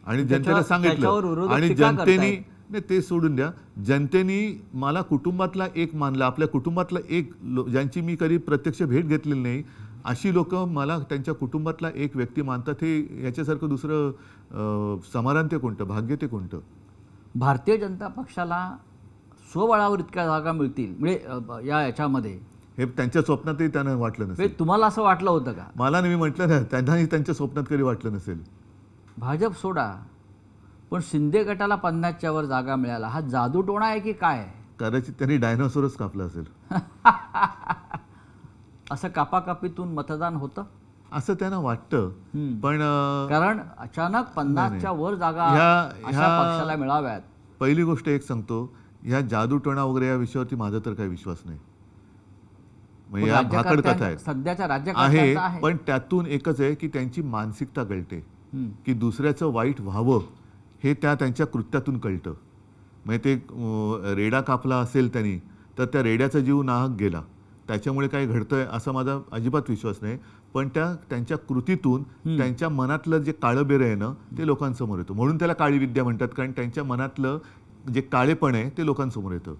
आणि जनतेला सांगितलं आणि जनतेने नाही ते सोडून द्या, जनतेने मला कुटुंबातला एक मानला, आपल्या कुटुंबातला एक ज्यांची मी कधी प्रत्यक्ष भेट घेतलेली नाही अशी लोक मला त्यांच्या कुटुंबातला एक व्यक्ती मानतात. हे याच्यासारखं दुसरं समाधान ते कोणतं, भाग्य ते कोणतं? भारतीय जनता पक्षाला स्वबळावर इतक्या जागा मिळतील म्हणजे याच्यामध्ये हे त्यांच्या स्वप्नातही त्यांना वाटलं नसेल. तुम्हाला असं वाटलं होतं का? मला नाही, मी म्हटलं ना त्यांनाही त्यांच्या स्वप्नात कधी वाटलं नसेल. भाजप सोडा, पण शिंदे गटाला 50च्या वर जागा मिळाला, हा जादूटोणा आहे की काय? कदाचित त्यांनी डायनोसॉरच कापला असेल. असं कापाकापीतून मतदान होतं असं त्यांना वाटतं. पण कारण अचानक 50च्या वर जागा अशा पक्षाला मिळाव्यात. पहिली गोष्ट एक सांगतो, ह्या जादूटोणा वगैरे या विषयावरती माझा तर काही विश्वास नाही. म्हणजे या भाकड कथा आहेत सध्याच्या आहे, पण त्यातून एकच आहे की त्यांची मानसिकता कळते की दुसऱ्याचं वाईट व्हावं हे त्यांच्या कृत्यातून कळतं. म्हणजे ते रेडा कापला असेल त्यांनी तर त्या रेड्याचा जीव नाहक गेला, त्याच्यामुळे काय घडतंय असा माझा अजिबात विश्वास नाही. पण त्यांच्या कृतीतून त्यांच्या मनातलं जे काळं बेरं आहे ना ते लोकांसमोर येतं. म्हणून त्याला काळी विद्या म्हणतात, कारण त्यांच्या मनातलं जे काळेपण आहे ते लोकांसमोर येतं.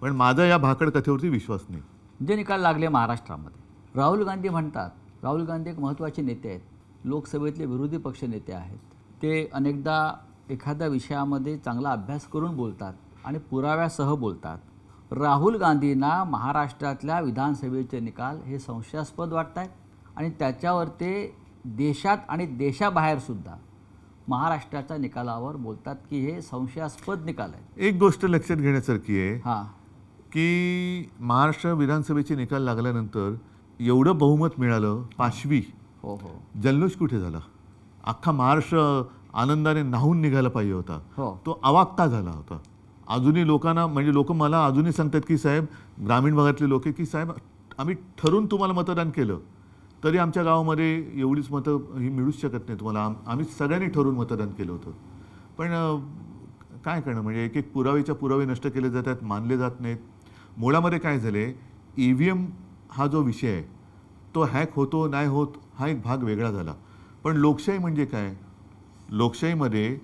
पण माझा या भाकड कथेवरती विश्वास नाही. जे निकाल लागले महाराष्ट्रामध्ये, राहुल गांधी म्हणतात, राहुल गांधी एक महत्त्वाचे नेते आहेत, लोकसभेतले विरोधी पक्ष नेते आहेत. ते अनेकदा एखाद्या विषयामध्ये चांगला अभ्यास करून बोलतात आणि पुराव्यासह बोलतात. राहुल गांधींना महाराष्ट्रातल्या विधानसभेचे निकाल हे संशयास्पद वाटत आहेत आणि त्याच्यावर ते देशात आणि देशाबाहेरसुद्धा महाराष्ट्राच्या निकालावर बोलतात की हे संशयास्पद निकाल आहेत. एक गोष्ट लक्षात घेण्यासारखी आहे की महाराष्ट्र विधानसभेचे निकाल लागल्यानंतर एवढं बहुमत मिळालं, 5वी जल्लोष कुठे झाला? अख्खा महाराष्ट्र आनंदाने न्हावून निघायला पाहिजे होता, तो अवाक्ता झाला होता. अजूनही लोकांना म्हणजे लोक मला अजूनही सांगतात की साहेब, ग्रामीण भागातले लोक की साहेब आम्ही ठरून तुम्हाला मतदान केलं तरी आमच्या गावामध्ये एवढीच मतं ही मिळूच शकत नाही तुम्हाला, आम्ही सगळ्यांनी ठरवून मतदान केलं होतं. पण काय करणं, म्हणजे एक एक पुरावेच्या पुरावे नष्ट केले जातात, मानले जात नाहीत. मुळामध्ये काय झाले, EVM हा जो विषय आहे तो हॅक होतो नाही होत हा एक भाग वेगळा झाला. पण लोकशाही म्हणजे काय, लोकशाहीमध्ये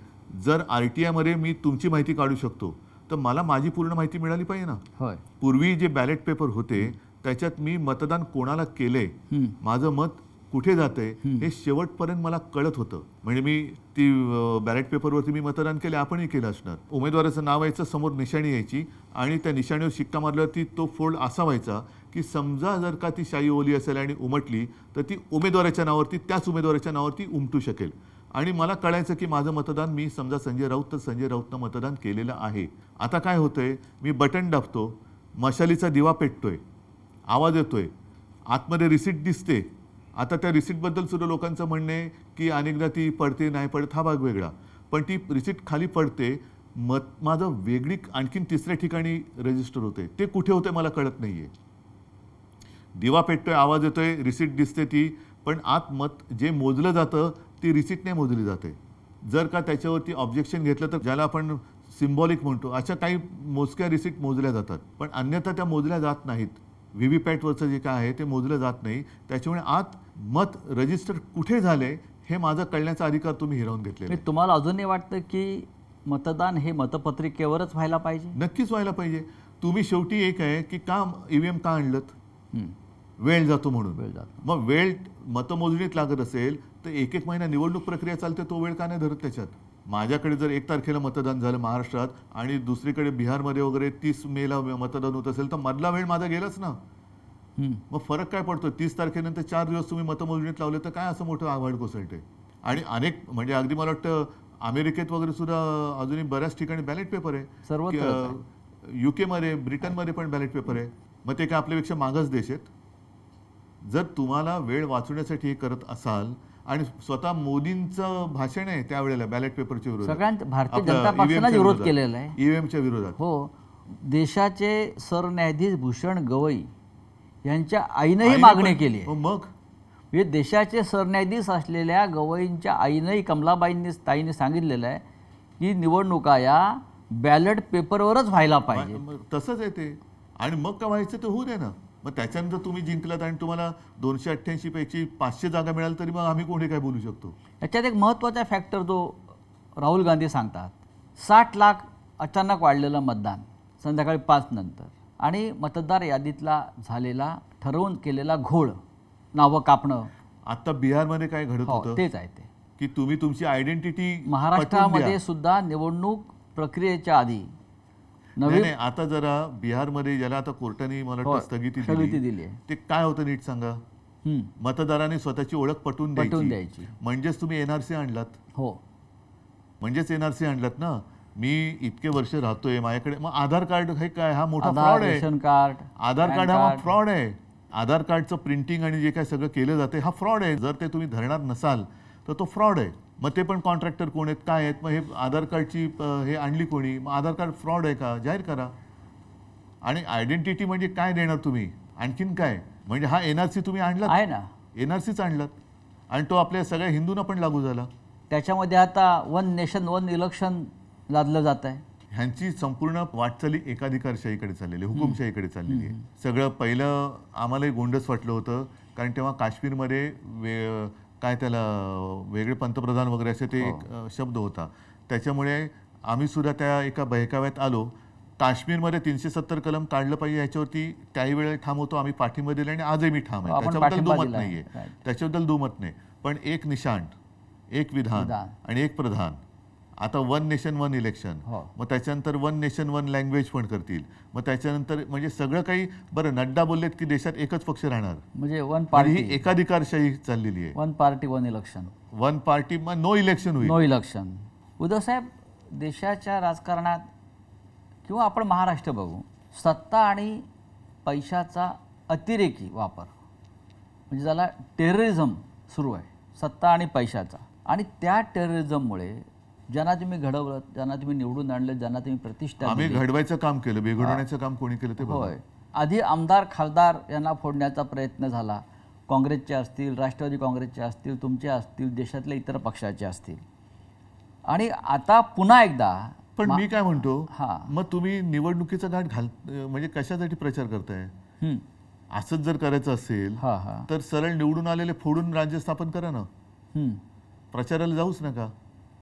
जर RTIमध्ये मी तुमची माहिती काढू शकतो तर मला माझी पूर्ण माहिती मिळाली पाहिजे ना. पूर्वी जे बॅलेट पेपर होते त्याच्यात मी मतदान कोणाला केले, माझं मत कुठे जाते हे शेवटपर्यंत मला कळत होतं. म्हणजे मी ती बॅलेट पेपरवरती मी मतदान केले, आपणही केलं असणार. उमेदवाराचं नाव यायचं, समोर निशाणी यायची आणि त्या निशाणीवर शिक्का मारल्यावरती तो फोल्ड असा व्हायचा की समजा जर का ती शाई ओली असेल आणि उमटली तर ती उमेदवाराच्या नावावरती, त्याच उमेदवाराच्या नावावरती उमटू शकेल. आणि मला कळायचं की माझं मतदान, मी समजा संजय राऊत तर संजय राऊतनं मतदान केलेलं आहे. आता काय होतंय, मी बटन दाबतो, मशालीचा दिवा पेटतोय, आवाज येतोय, आतमध्ये रिसीट दिसते. आता त्या रिसीटबद्दल सुद्धा लोकांचं म्हणणं आहे की अनेकदा ती पडते नाही पडत हा भाग वेगळा, पण ती रिसीट खाली पडते, माझं वेगळी आणखीन तिसऱ्या ठिकाणी रजिस्टर होते, ते कुठे होते मला कळत नाही आहे. दिवा पेटतोय, आवाज येतोय, रिसीट दिसते ती, पण आत मत जे मोजलं जातं ती रिसीटने मोजली जाते. जर का त्याच्यावरती ऑब्जेक्शन घेतलं तर ज्याला आपण सिम्बॉलिक म्हणतो अशा काही मोजक्या रिसीट मोजल्या जातात, पण अन्यथा त्या मोजल्या जात नाहीत. व्हीव्हीपॅटवरचं जे काय आहे ते मोजलं जात नाही. त्याच्यामुळे आत मत रजिस्टर कुठे झाले हे माझा कळण्याचा अधिकार तुम्ही हिरावून घेतले. तुम्हाला अजूनही वाटतं की मतदान हे मतपत्रिकेवरच व्हायला पाहिजे? नक्कीच व्हायला पाहिजे. तुम्ही शेवटी एक आहे की का EVM का आणलं, वेळ जातो म्हणून. मग वेळ मतमोजणीत लागत असेल तर एक एक महिना निवडणूक प्रक्रिया चालते, तो वेळ का नाही धरत त्याच्यात? माझ्याकडे जर 1 तारखेला मतदान झालं महाराष्ट्रात आणि दुसरीकडे बिहारमध्ये वगैरे 30 मेला मतदान होत असेल तर मधला वेळ माझा गेलाच ना. मग फरक काय पडतो? 30 तारखेनंतर 4 दिवस तुम्ही मतमोजणीत लावले तर काय असं मोठं आव्हाड कोसळते? आणि अनेक म्हणजे अगदी मला वाटतं अमेरिकेत वगैरे सुद्धा अजूनही बऱ्याच ठिकाणी बॅलेट पेपर आहे, UK मध्ये, ब्रिटनमध्ये पण बॅलेट पेपर आहे. मग ते काय आपल्यापेक्षा मागास देश आहेत? जर तुम्हाला वेळ वाचवण्यासाठी हे करत असाल, आणि स्वतः मोदींचं भाषण आहे त्यावेळेला बॅलेट पेपरच्या विरोधात, सगळ्यांत भारतीय जनता पक्षाने विरोध केलेला आहे EVMच्या विरोधात. हो, देशाचे सरन्यायाधीश भूषण गवई यांच्या आईनंही मागणी केली आहे. मग हे देशाचे सरन्यायाधीश असलेल्या गवईंच्या आईनंही, ताईंनी सांगितलेलं आहे की निवडणुका या बॅलेट पेपरवरच व्हायला पाहिजे. तसंच आहे ते. आणि मग का व्हायचं तर होऊ दे ना. मग त्याच्यानंतर तुम्ही जिंकलात आणि तुम्हाला 288 पैकी 500 जागा मिळाल तरी मग आम्ही कोणी काय बोलू शकतो? याच्यात एक महत्त्वाचा फॅक्टर जो राहुल गांधी सांगतात 60 लाख अचानक वाढलेलं मतदान संध्याकाळी 5 नंतर आणि मतदार यादीतला झालेला ठरवून केलेला घोळ, नावं कापणं. आता बिहारमध्ये काय घडत होतं तेच आहे ते की तुम्ही तुमची आयडेंटिटी महाराष्ट्रामध्ये सुद्धा निवडणूक प्रक्रियेच्या आधी नाही, आता जरा बिहारमध्ये ज्याला आता कोर्टाने मला वाटतं स्थगिती दिली आहे, ते काय होतं नीट सांगा. मतदारांनी स्वतःची ओळख पटवून द्यायची, म्हणजेच तुम्ही एनआरसी आणलात. हो, म्हणजेच एनआरसी आणलात ना. मी इतके वर्ष राहतोय, माझ्याकडे मग आधार कार्ड हे काय, हा मोठा फ्रॉड आहे. रेशन कार्ड, आधार कार्ड हा फ्रॉड आहे. आधार कार्डचं प्रिंटिंग आणि जे काय सगळं केलं जाते हा फ्रॉड आहे. जर ते तुम्ही धरणार नसाल तर तो फ्रॉड आहे. मग ते पण कॉन्ट्रॅक्टर कोण आहेत, काय आहेत, मग हे आधार कार्डची हे आणली कोणी, मग आधार कार्ड फ्रॉड आहे का जाहीर करा. आणि आयडेंटिटी म्हणजे काय देणार तुम्ही, आणखीन काय, म्हणजे हा एनआरसी तुम्ही आणलात आहे ना, एनआरसीच आणलात आणि तो आपल्या सगळ्या हिंदूंना पण लागू झाला. त्याच्यामध्ये आता 1 नेशन 1 इलेक्शन लादलं जात आहे. ह्यांची संपूर्ण वाटचाली एकाधिकारशाहीकडे चाललेली आहे, हुकुमशाहीकडे चाललेली आहे. सगळं पहिलं आम्हालाही गोंडस वाटलं होतं, कारण तेव्हा काश्मीरमध्ये काय त्याला वेगळे पंतप्रधान वगैरे असे ते एक शब्द होता. त्याच्यामुळे आम्ही सुद्धा त्या एका बहकाव्यात आलो. काश्मीरमध्ये 370 कलम काढलं पाहिजे याच्यावरती त्याही वेळेला ठाम होतो, आम्ही पाठिंबा दिला आणि आजही मी ठाम आहे. त्याच्याबद्दल दुमत नाहीये, त्याच्याबद्दल दुमत नाही. पण एक निशाण, एक विधान आणि एक प्रधान. आता 1 नेशन 1 इलेक्शन, मग त्याच्यानंतर 1 नेशन 1 लँग्वेज पण करतील. मग त्याच्यानंतर म्हणजे सगळं काही. बरं, नड्डा बोललेत की देशात एकच पक्ष राहणार, म्हणजे 1 पार्टी, ही एकाधिकारशाही चाललेली आहे. 1 पार्टी 1 इलेक्शन, 1 पार्टी मग नो इलेक्शन होईल. No election. उद्धव साहेब, देशाच्या राजकारणात किंवा आपण महाराष्ट्र बघू, सत्ता आणि पैशाचा अतिरेकी वापर, म्हणजे ज्याला टेररिझम सुरू आहे, सत्ता आणि पैशाचा. आणि त्या टेररिझममुळे ज्यांना तुम्ही घडवलं, ज्यांना तुम्ही निवडून आणलं, ज्यांना तुम्ही प्रतिष्ठा, आम्ही घडवायचं काम केलं, बिघडवण्याचं काम कोणी केलं ते होय. आधी आमदार खासदार यांना फोडण्याचा प्रयत्न झाला, काँग्रेसचे असतील, राष्ट्रवादी काँग्रेसचे असतील, तुमचे असतील, देशातल्या इतर पक्षाचे असतील. आणि आता पुन्हा एकदा. पण मी काय म्हणतो, मग तुम्ही निवडणुकीचा घाट म्हणजे कशासाठी प्रचार करताय? असंच जर करायचं असेल तर सरळ निवडून आलेले फोडून राज्य स्थापन करा ना, प्रचाराला जाऊच नका.